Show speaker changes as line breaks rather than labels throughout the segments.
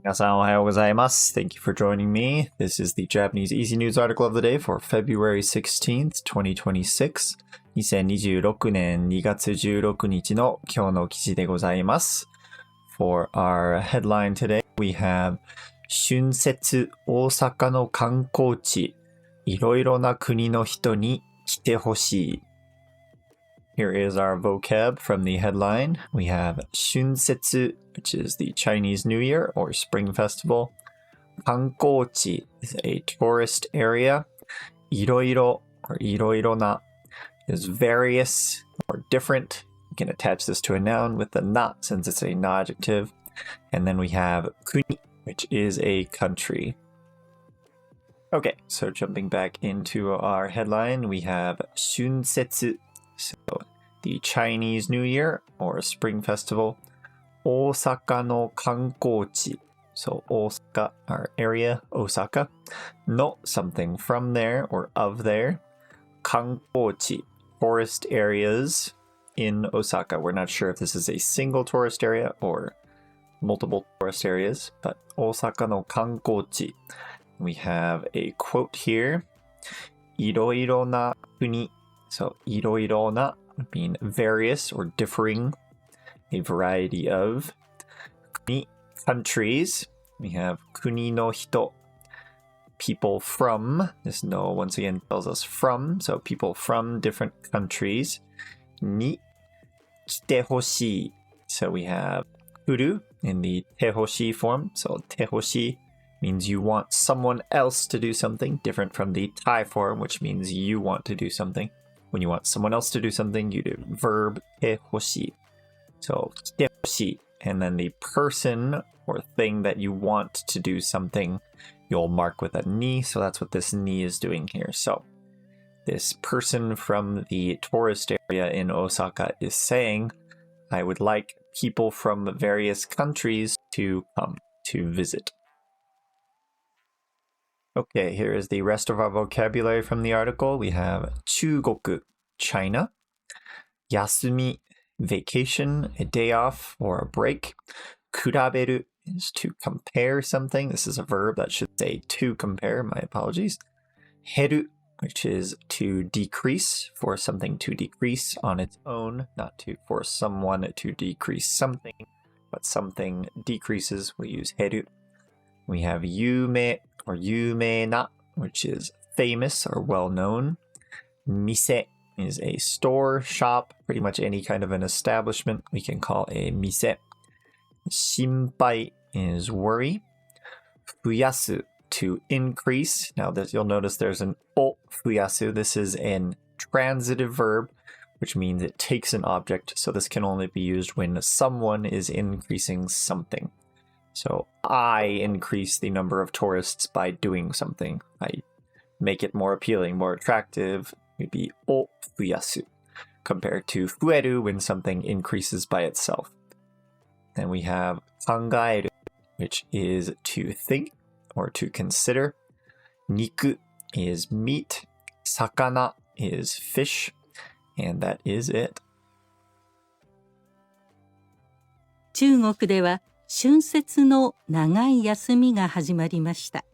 皆さんおはようございます。Thank you for joining me. This is the Japanese Easy News article of the day for February 16th, 2026. 2026年2月16日の今日の記事でございます。For our headline today, we have 春節大阪の観光地、いろいろな国の人に来てほしい。Here is our vocab from the headline. We have 春節, which is the Chinese New Year or Spring Festival. 観光地 is a tourist area. いろいろ or いろいろな is various or different. You can attach this to a noun with the na since it's a na adjective. And then we have 国, which is a country. Okay, so jumping back into our headline, we have 春節. So the Chinese New Year or Spring Festival. 大阪の観光地. So 大阪, our area, Osaka. No, something from there or of there. 観光地, tourist areas in Osaka. We're not sure if this is a single tourist area or multiple tourist areas, but 大阪の観光地. We have a quote here. いろいろな国. So いろいろな would mean various or differing, a variety of. 国, countries. We have 国の人, people from. This no once again tells us from, so people from different countries. に来てほしい. So we have 来る in the てほしい form. So てほしい means you want someone else to do something, different from the たい form, which means you want to do something. When you want someone else to do something, you do verb てほしい. So 来てほしい. And then the person or thing that you want to do something, you'll mark with a ni. So that's what this ni is doing here. So this person from the tourist area in Osaka is saying, I would like people from various countries to come to visit. Okay, here is the rest of our vocabulary from the article. We have 中国, China. 休み, vacation, a day off or a break. 比べる is to compare something. This is a verb that should say to compare. My apologies. 減る, which is to decrease, for something to decrease on its own, not to for someone to decrease something, but something decreases, we use 減る. We have 有名 or 有名な, which is famous or well known. 店 is a store, shop, pretty much any kind of an establishment we can call a 店. 心配 is worry. 増やす to increase. Now this, you'll notice there's an を増やす. This is an transitive verb, which means it takes an object. So this can only be used when someone is increasing something. So I increase the number of tourists by doing something. I make it more appealing, more attractive. Maybe を増やす compared to 増える when something increases by itself. Then we have 考える, which is to think or to consider. 肉 is meat. 魚 is fish. And that is it.
中国では春節の長い休みが始まりました。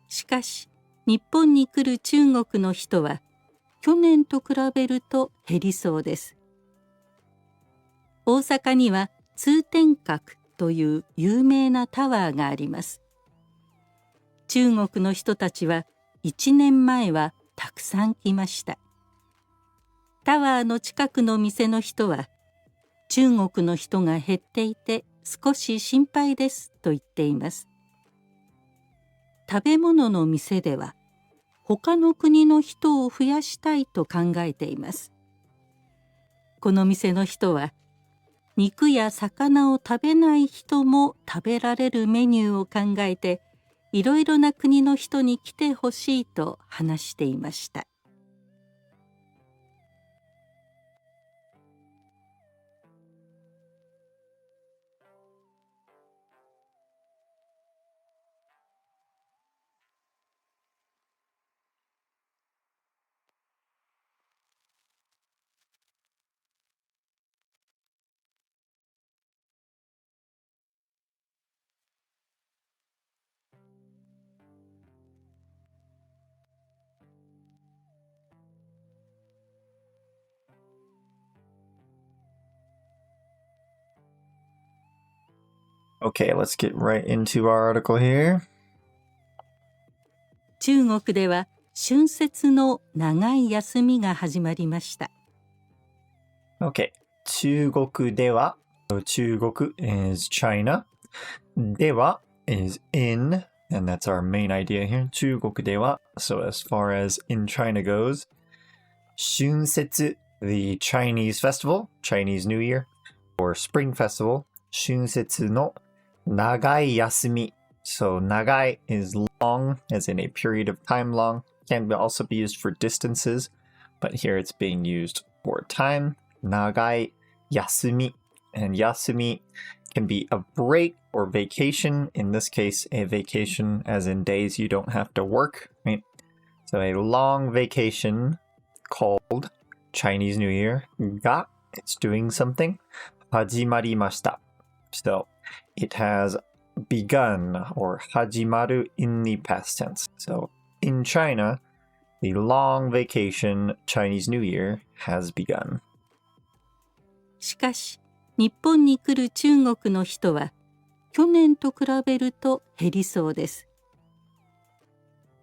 しかし、日本に来る中国の人は、去年と比べると減りそうです。大阪には通天閣という有名なタワーがあります。中国の人たちは1年前はたくさん来ました。タワーの近くの店の人は、中国の人が減っていて少し心配ですと言っています。食べ物の店では、他の国の人を増やしたいと考えています。この店の人は、肉や魚を食べない人も食べられるメニューを考えて、いろいろな国の人に来てほしいと話していました。
Okay, let's get right into our article here.
中国では春節の長い休みが始まりました。
Okay, 中国では so 中国 is China. では is in, and that's our main idea here. 中国では so as far as in China goes, 春節 the Chinese festival, Chinese New Year, or Spring Festival, 春節の長い休み so 長い is long, as in a period of time long. Can also be used for distances, but here it's being used for time. 長い休み and 休み can be a break or vacation. In this case, a vacation as in days you don't have to work, right? So a long vacation called Chinese New Year が it's doing something 始まりました So it has begun or 始まる in the past tense. So in China, the long vacation Chinese New Year has begun.
しかし、日本に来る中国の人は去年と比べると減りそうです。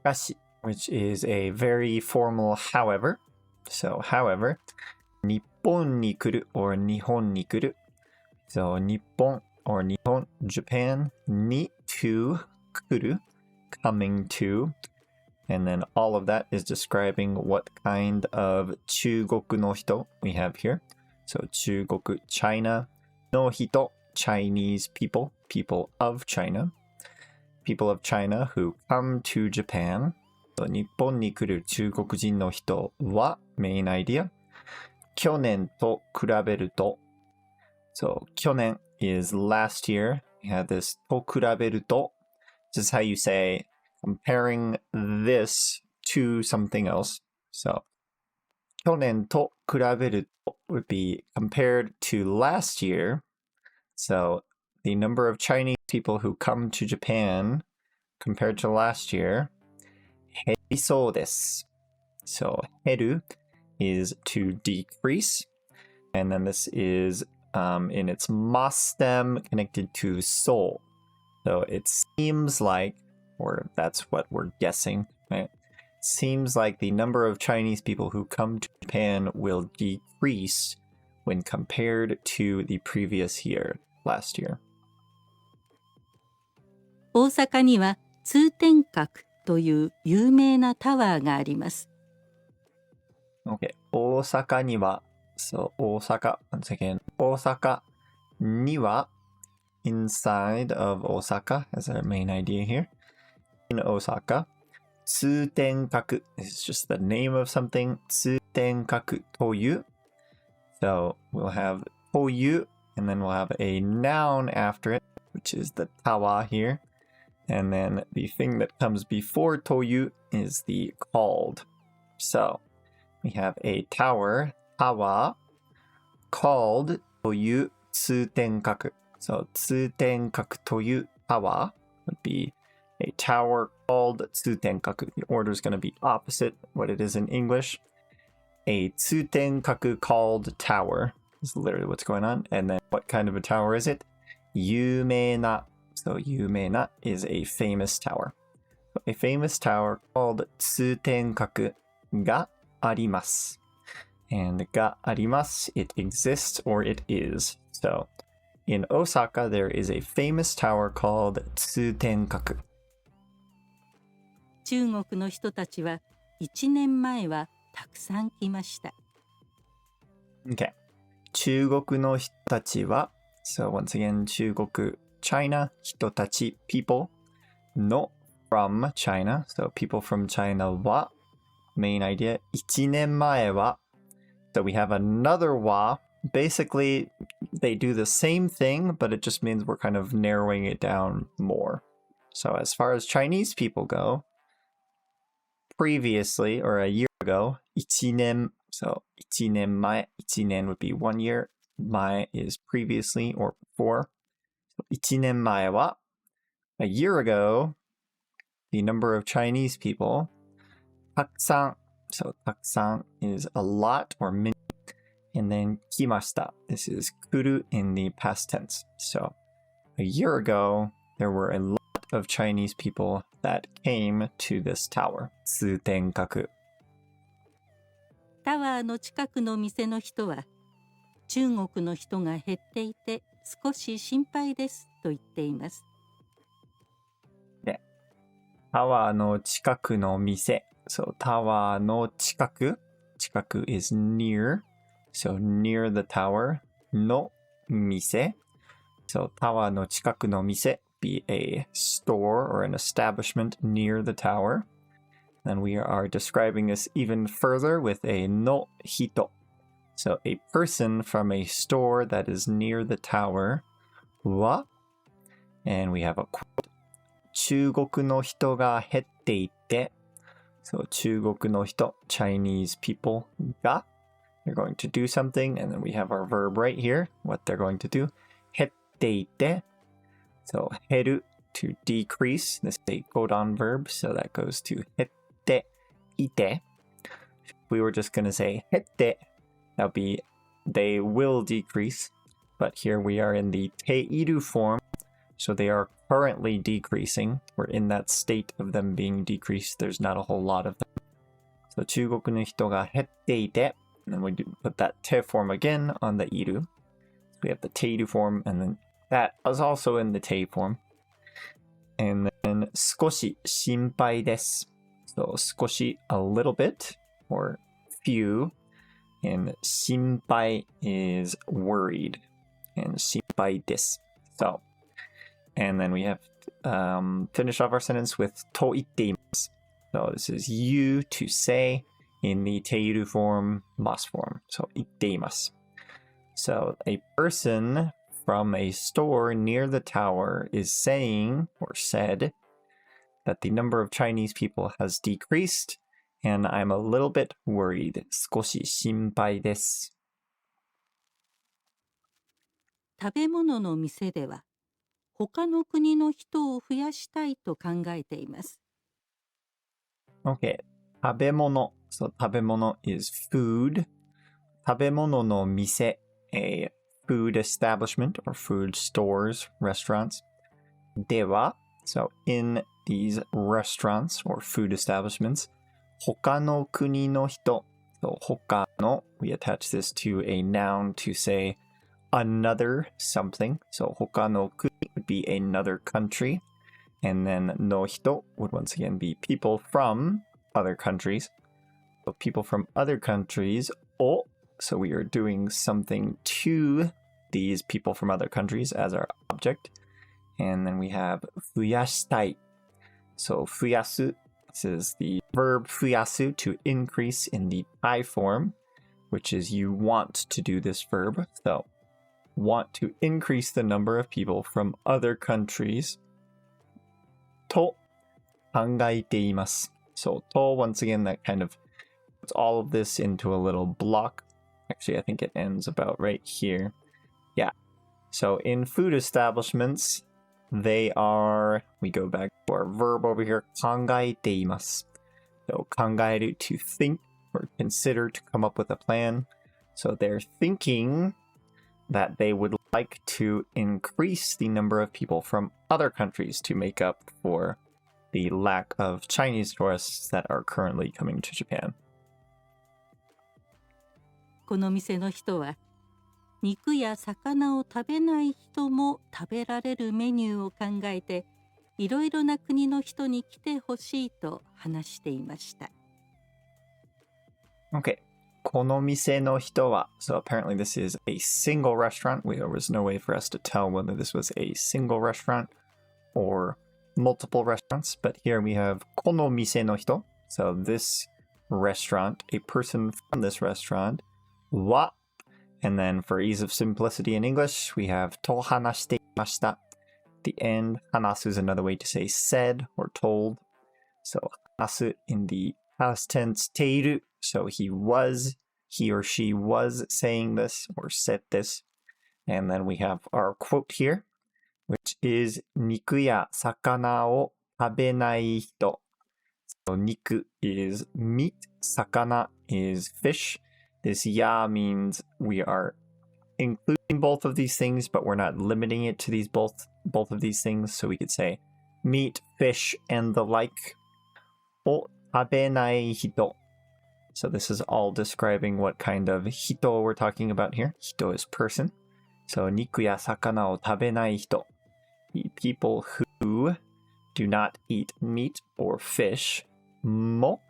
しかし which is a very formal however. So however, 日本に来る or 日本に来る So 日本 or 日本 Japan に to 来る coming to, and then all of that is describing what kind of 中国の人 we have here. So 中国 China の人 Chinese people, people of China, people of China who come to Japan. So 日本に来る中国人の人は main idea 去年と比べると So 去年 is last year. We had this と比べると This is how you say comparing this to something else. So 去年と比べると would be compared to last year. So the number of Chinese people who come to Japan compared to last year 減りそうです So 減る is to decrease. And then this is in its ma stem connected to so. So it seems like, or that's what we're guessing, right? Seems like the number of Chinese people who come to Japan will decrease when compared to the previous year, last year.
大阪には通天閣という有名なタワーがあります。
Okay. 大阪には So 大阪 once again 大阪には inside of Osaka as our main idea here. In Osaka 通天閣 is just the name of something 通天閣という So we'll have という and then we'll have a noun after it, which is the tower here. And then the thing that comes before という is the called. So we have a tower, called という通天閣 So 通天閣という tower would be a tower called 通天閣 The order is going to be opposite what it is in English. A 通天閣 called tower is literally what's going on. And then what kind of a tower is it? 有名な So 有名な is a famous tower. So a famous tower called 通天閣があります And があります it exists or it is. So in Osaka there is a famous tower called 通天閣
中国の人たちは1年前はたくさん来ました。
Okay. 中国の人たちは So once again 中国 China 人たち people の from China So people from China は main idea 1年前は So we have another wa Basically they do the same thing but it just means we're kind of narrowing it down more. So as far as Chinese people go previously or a year ago 1年 So 1年前 1年 would be 1 year 前 is previously or before 1年前は a year ago the number of Chinese people たくさん So たくさん is a lot or many and then 来ました This is 来る in the past tense So a year ago, there were a lot of Chinese people that came to this tower. 通天閣。
タワーの近くの店の人は、中国の人が減っていて少し心配ですと言っています。
タワーの近くの店。So タワーの近く。近く is near. So near the tower の店。So タワーの近くの店 be a store or an establishment near the tower. And we are describing this even further with a の人。So a person from a store that is near the tower は and we have a quote. 中国の人が減っていて So 中国の人 Chinese people が they're going to do something and then we have our verb right here what they're going to do 減っていて So 減る to decrease this is a go-on verb so that goes to 減っていて we were just going to say 減って that would be they will decrease but here we are in the ている form so they are currently decreasing. We're in that state of them being decreased. There's not a whole lot of them. So 中国の人が減っていて and then we put that て form again on the いる. So we have the ている form and then that is also in the て form. And then 少し心配です. So 少し a little bit or few. And 心配 is worried. And 心配です. So and then we have finish off our sentence with と言っています. So this is you to say in the ている form, must form. So 言っています. So a person from a store near the tower is saying or said that the number of Chinese people has decreased and I'm a little bit worried. 少し心配です.
食べ物の店では他の国の人を増やしたいと考えています。
Okay. 食べ物。So 食べ物 is food. 食べ物の店 a food establishment or food stores, restaurants. では so in these restaurants or food establishments 他の国の人 so 他の we attach this to a noun to say another something. So 他の国 would be another country. And then の人 would once again be people from other countries. So people from other countries を so we are doing something to these people from other countries as our object. And then we have 増やしたい. So 増やす this is the verb 増やす to increase in the I form, which is you want to do this verb. So want to increase the number of people from other countries と考えています. So と once again that kind of puts all of this into a little block. Actually, I think it ends about right here. Yeah. So in food establishments, they are, we go back to our verb over here, 考えています. So 考える to think or consider to come up with a plan. So they're thinking that they would like to increase the number of people from other countries to make up for the lack of Chinese tourists that are currently coming to Japan.
この店の人は肉や魚を食べない人も食べられるメニューを考えていろいろな国の人に来てほしいと話していました。
Okay. この店の人は so apparently this is a single restaurant. There was no way for us to tell whether this was a single restaurant or multiple restaurants. But here we have この店の人. So this restaurant, a person from this restaurant は and then for ease of simplicity in English, we have と話していました. The end, 話す is another way to say said or told. So 話す in the past tense ている. So he or she was saying this or said this. And then we have our quote here, which is 肉や魚を食べない人. So 肉 is meat, 魚 is fish. This ya means we are including both of these things, but we're not limiting it to these both of these things. So we could say meat, fish, and the like. を食べない人. So this is all describing what kind of hito we're talking about here. Hito is person. So 肉や魚を食べない人. People who do not eat meat or fish. も.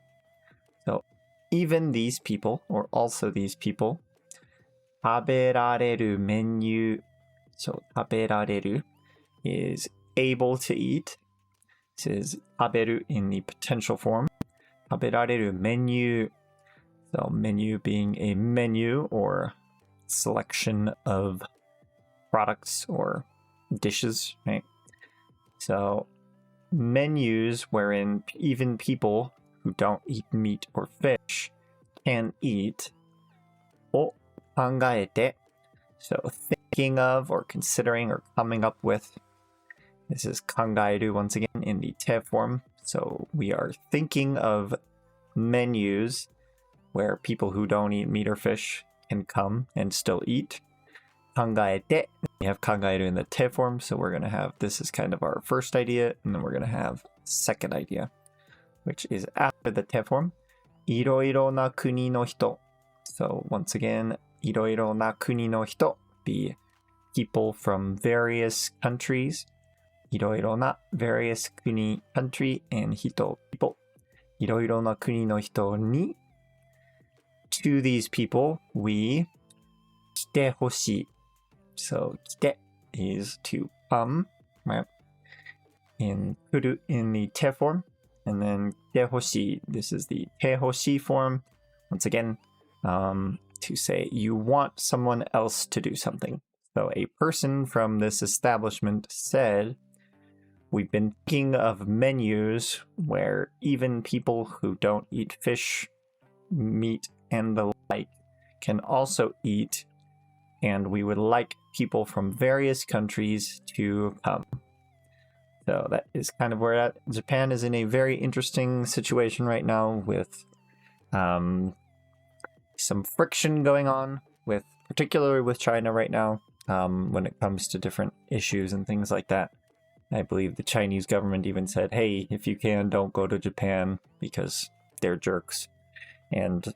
So even these people, or also these people, 食べられるメニュー. So 食べられる is able to eat. This is 食べる in the potential form. 食べられるメニュー. So menu being a menu or selection of products or dishes, right? So menus wherein even people who don't eat meat or fish can eat. を考えて. So thinking of or considering or coming up with. This is 考える once again in the te form. So we are thinking of menus where people who don't eat meat or fish can come and still eat. 考えて. We have 考える in the te form, so we're going to have, this is kind of our first idea, and then we're going to have second idea, which is after the te form. いろいろな国の人. So once again, いろいろな国の人 be people from various countries. いろいろな various 国 country and 人 people. いろいろな国の人に to these people we 来てほしい. So 来て is to come, right? In 来る in the te form, and then 来てほしい. This is the 来てほしい form. Once again, to say you want someone else to do something. So a person from this establishment said, we've been thinking of menus where even people who don't eat fish, meat, and the like can also eat, and we would like people from various countries to come. So that is kind of where we're at. Japan is in a very interesting situation right now with some friction going on, with particularly with China right now, when it comes to different issues and things like that. I believe the Chinese government even said, hey, if you can, don't go to Japan because they're jerks. And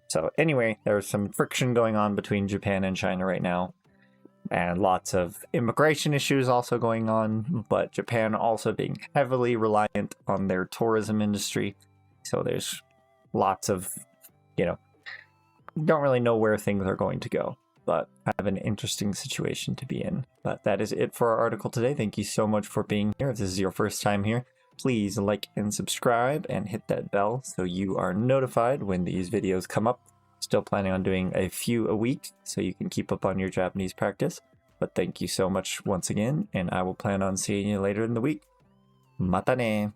so anyway, there's some friction going on between Japan and China right now. And lots of immigration issues also going on, but Japan also being heavily reliant on their tourism industry. So there's lots of, don't really know where things are going to go, but kind of an interesting situation to be in. But that is it for our article today. Thank you so much for being here. If this is your first time here, please like and subscribe and hit that bell so you are notified when these videos come up. Still planning on doing a few a week so you can keep up on your Japanese practice. But thank you so much once again, and I will plan on seeing you later in the week. Mata ne!